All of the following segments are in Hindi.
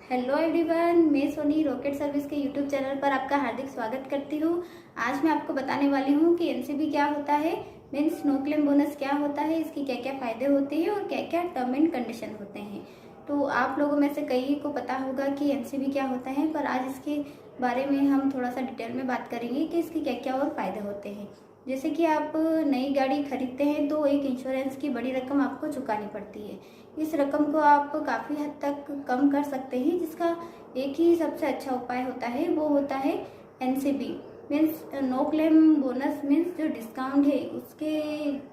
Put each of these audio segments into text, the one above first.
हेलो एवरीवन, मैं सोनी रॉकेट सर्विस के यूट्यूब चैनल पर आपका हार्दिक स्वागत करती हूँ। आज मैं आपको बताने वाली हूँ कि एनसीबी क्या होता है, मीन्स नो क्लेम बोनस क्या होता है, इसकी क्या क्या फ़ायदे होते हैं और क्या क्या टर्म एंड कंडीशन होते हैं। तो आप लोगों में से कई को पता होगा कि एनसीबी क्या होता है, पर आज इसके बारे में हम थोड़ा सा डिटेल में बात करेंगे कि इसके क्या क्या और फ़ायदे होते हैं। जैसे कि आप नई गाड़ी खरीदते हैं तो एक इंश्योरेंस की बड़ी रकम आपको चुकानी पड़ती है। इस रकम को आप काफ़ी हद तक कम कर सकते हैं, जिसका एक ही सबसे अच्छा उपाय होता है, वो होता है NCB means no claim bonus. Means जो डिस्काउंट है उसके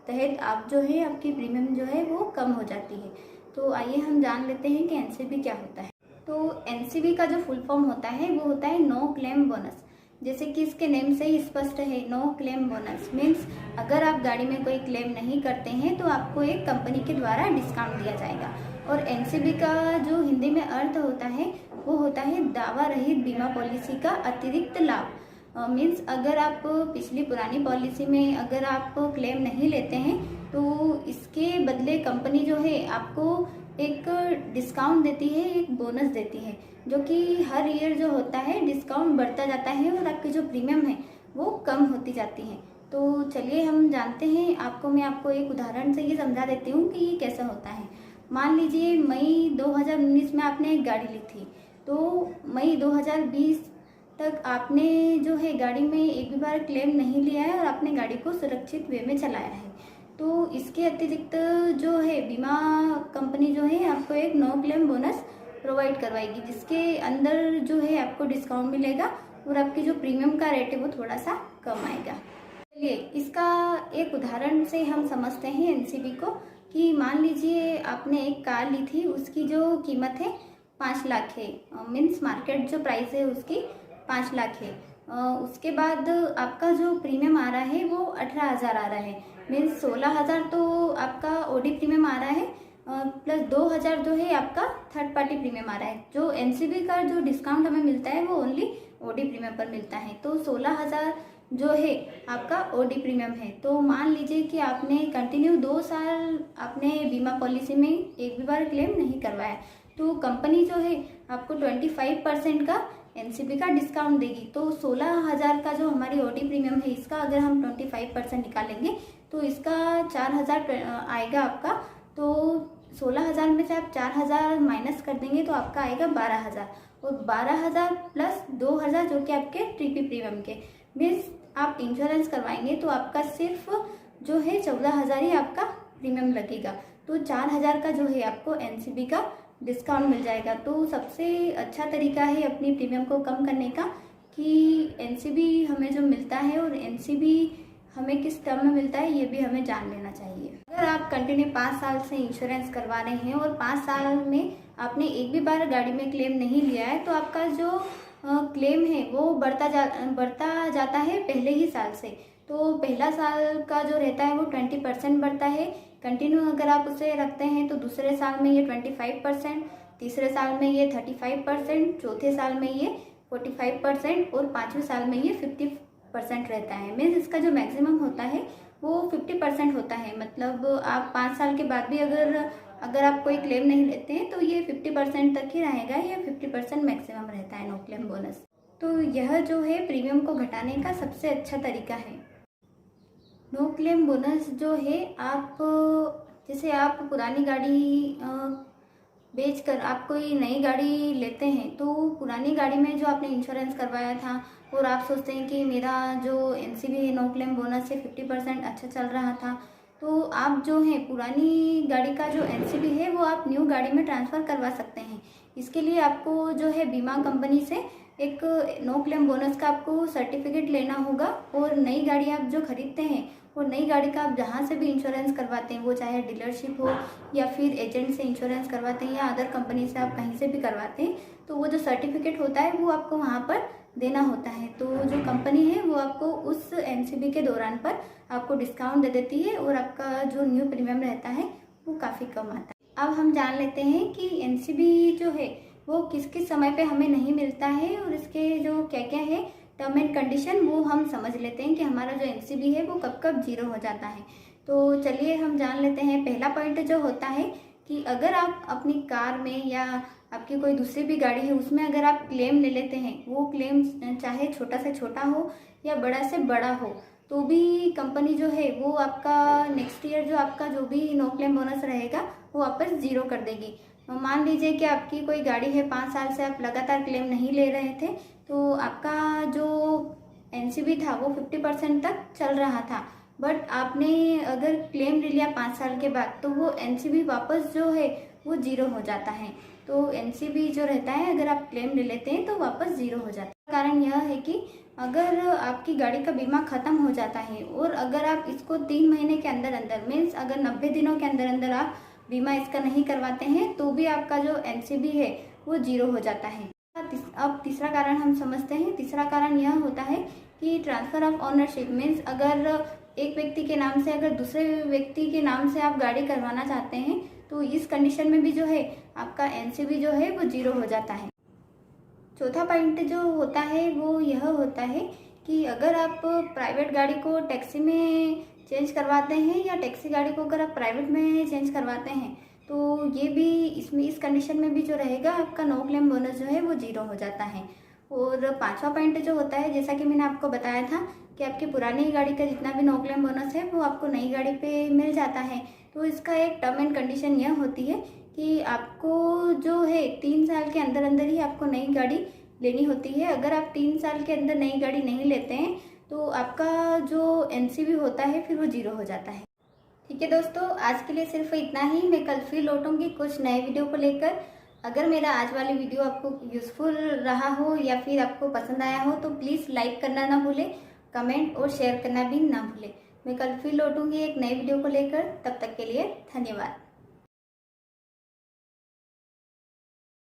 तहत आप जो है आपकी प्रीमियम जो है वो कम हो जाती है। तो आइए हम जान लेते हैं कि एनसीबी क्या होता है। तो एनसीबी का जो फुल फॉर्म होता है वो होता है नो क्लेम बोनस। जैसे कि इसके नेम से ही स्पष्ट है, नो क्लेम बोनस मीन्स अगर आप गाड़ी में कोई क्लेम नहीं करते हैं तो आपको एक कंपनी के द्वारा डिस्काउंट दिया जाएगा। और एनसीबी का जो हिंदी में अर्थ होता है वो होता है दावा रहित बीमा पॉलिसी का अतिरिक्त लाभ। मीन्स अगर आप पिछली पुरानी पॉलिसी में अगर आप क्लेम नहीं लेते हैं तो इसके बदले कंपनी जो है आपको एक डिस्काउंट देती है, एक बोनस देती है, जो कि हर ईयर जो होता है डिस्काउंट बढ़ता जाता है और आपकी जो प्रीमियम है वो कम होती जाती है। तो चलिए हम जानते हैं, मैं आपको एक उदाहरण से ये समझा देती हूँ कि ये कैसा होता है। मान लीजिए मई 2019 में आपने एक गाड़ी ली थी, तो मई 2020 तक आपने जो है गाड़ी में एक भी बार क्लेम नहीं लिया है और आपने गाड़ी को सुरक्षित वे में चलाया है। तो इसके अतिरिक्त जो है बीमा कंपनी जो है आपको एक नो क्लेम बोनस प्रोवाइड करवाएगी, जिसके अंदर जो है आपको डिस्काउंट मिलेगा और आपकी जो प्रीमियम का रेट है वो थोड़ा सा कम आएगा। चलिए इसका एक उदाहरण से हम समझते हैं एनसीबी को, कि मान लीजिए आपने एक कार ली थी, उसकी जो कीमत है 5 लाख है, मीन्स मार्केट जो प्राइस है उसकी 5 लाख है। उसके बाद आपका जो प्रीमियम आ रहा है वो 18,000 आ रहा है, मीन्स 16,000 तो आपका ओडी प्रीमियम आ रहा है, प्लस 2,000 जो है आपका थर्ड पार्टी प्रीमियम आ रहा है। जो एनसीबी का जो डिस्काउंट हमें मिलता है वो ओनली ओडी प्रीमियम पर मिलता है। तो 16,000 जो है आपका ओडी प्रीमियम है। तो मान लीजिए कि आपने कंटिन्यू 2 साल आपने बीमा पॉलिसी में एक भी बार क्लेम नहीं करवाया, तो कंपनी जो है आपको 25% का एनसीबी का डिस्काउंट देगी। तो 16,000 का जो हमारी ओडी प्रीमियम है, इसका अगर हम 25% निकालेंगे तो इसका 4,000 आएगा आपका। तो 16,000 में से आप 4,000 माइनस कर देंगे तो आपका आएगा 12,000, और 12,000 प्लस 2,000 जो कि आपके ट्रिपी प्रीमियम के, मीन्स आप इंश्योरेंस करवाएंगे तो आपका सिर्फ जो है 14,000 ही आपका प्रीमियम लगेगा। तो 4,000 का जो है आपको एनसीबी का डिस्काउंट मिल जाएगा। तो सबसे अच्छा तरीका है अपनी प्रीमियम को कम करने का कि एनसीबी हमें जो मिलता है और एनसीबी हमें किस टर्म में मिलता है ये भी हमें जान लेना चाहिए। अगर आप कंटिन्यू 5 साल से इंश्योरेंस करवा रहे हैं और 5 साल में आपने एक भी बार गाड़ी में क्लेम नहीं लिया है, तो आपका जो क्लेम है वो बढ़ता जाता है पहले ही साल से। तो पहला साल का जो रहता है वो 20% बढ़ता है, कंटिन्यू अगर आप उसे रखते हैं तो दूसरे साल में ये 25%, तीसरे साल में ये 35%, चौथे साल में ये 45% और 5वें साल में ये 50% रहता है। मीन्स इसका जो मैक्सिमम होता है वो 50% होता है। मतलब आप 5 साल के बाद भी अगर आप कोई क्लेम नहीं लेते हैं तो ये 50% तक ही रहेगा, या 50% मैक्सिमम रहता है नो क्लेम बोनस। तो यह जो है प्रीमियम को घटाने का सबसे अच्छा तरीका है। नो क्लेम बोनस जो है, आप जैसे आप पुरानी गाड़ी बेचकर आप कोई नई गाड़ी लेते हैं, तो पुरानी गाड़ी में जो आपने इंश्योरेंस करवाया था और आप सोचते हैं कि मेरा जो एनसीबी नो क्लेम बोनस से 50% अच्छा चल रहा था, तो आप जो है पुरानी गाड़ी का जो एनसीबी है वो आप न्यू गाड़ी में ट्रांसफ़र करवा सकते हैं। इसके लिए आपको जो है बीमा कंपनी से एक नो क्लेम बोनस का आपको सर्टिफिकेट लेना होगा, और नई गाड़ी आप जो खरीदते हैं और नई गाड़ी का आप जहाँ से भी इंश्योरेंस करवाते हैं, वो चाहे डीलरशिप हो या फिर एजेंट से इंश्योरेंस करवाते हैं या अदर कंपनी से आप कहीं से भी करवाते हैं, तो वो जो सर्टिफिकेट होता है वो आपको वहाँ पर देना होता है। तो जो कंपनी है वो आपको उस एनसीबी के दौरान पर आपको डिस्काउंट दे देती है और आपका जो न्यू प्रीमियम रहता है वो काफ़ी कम आता है। अब हम जान लेते हैं कि एनसीबी जो है वो किस किस समय पे हमें नहीं मिलता है और इसके जो क्या क्या है टर्म एंड कंडीशन, वो हम समझ लेते हैं कि हमारा जो एनसीबी है वो कब कब जीरो हो जाता है। तो चलिए हम जान लेते हैं। पहला पॉइंट जो होता है कि अगर आप अपनी कार में या आपकी कोई दूसरी भी गाड़ी है उसमें अगर आप क्लेम ले लेते हैं, वो क्लेम चाहे छोटा से छोटा हो या बड़ा से बड़ा हो, तो भी कंपनी जो है वो आपका नेक्स्ट ईयर जो आपका जो भी नो क्लेम बोनस रहेगा वो वापस ज़ीरो कर देगी। मान लीजिए कि आपकी कोई गाड़ी है, 5 साल से आप लगातार क्लेम नहीं ले रहे थे, तो आपका जो एनसीबी था वो 50% तक चल रहा था, बट आपने अगर क्लेम ले लिया 5 साल के बाद तो वो एनसीबी वापस जो है वो ज़ीरो हो जाता है। तो एनसीबी जो रहता है अगर आप क्लेम ले लेते हैं तो वापस ज़ीरो हो जाता है। कारण यह है कि अगर आपकी गाड़ी का बीमा ख़त्म हो जाता है और अगर आप इसको 3 महीने के अंदर अंदर मीन्स अगर 90 दिनों के अंदर अंदर आप बीमा इसका नहीं करवाते हैं तो भी आपका जो एनसीबी है वो ज़ीरो हो जाता है। अब तीसरा कारण हम समझते हैं। तीसरा कारण यह होता है कि ट्रांसफ़र ऑफ ऑनरशिप मीन्स अगर एक व्यक्ति के नाम से अगर दूसरे व्यक्ति के नाम से आप गाड़ी करवाना चाहते हैं तो इस कंडीशन में भी जो है आपका एनसीबी जो है वो ज़ीरो हो जाता है। चौथा पॉइंट जो होता है वो यह होता है कि अगर आप प्राइवेट गाड़ी को टैक्सी में चेंज करवाते हैं या टैक्सी गाड़ी को अगर आप प्राइवेट में चेंज करवाते हैं तो ये भी इसमें इस कंडीशन में भी जो रहेगा आपका नो क्लेम बोनस जो है वो ज़ीरो हो जाता है। और पांचवा पॉइंट जो होता है, जैसा कि मैंने आपको बताया था कि आपकी पुरानी गाड़ी का जितना भी नो क्लेम बोनस है वो आपको नई गाड़ी पे मिल जाता है। तो इसका एक टर्म एंड कंडीशन यह होती है कि आपको जो है 3 साल के अंदर अंदर ही आपको नई गाड़ी लेनी होती है। अगर आप 3 साल के अंदर नई गाड़ी नहीं लेते हैं तो आपका जो एनसीबी होता है फिर वो ज़ीरो हो जाता है। ठीक है दोस्तों, आज के लिए सिर्फ इतना ही। मैं कल फिर लौटूंगी कुछ नए वीडियो को लेकर। अगर मेरा आज वाली वीडियो आपको यूज़फुल रहा हो या फिर आपको पसंद आया हो तो प्लीज़ लाइक करना ना भूलें, कमेंट और शेयर करना भी ना भूलें। मैं कल फिर लौटूंगी एक नए वीडियो को लेकर। तब तक के लिए धन्यवाद।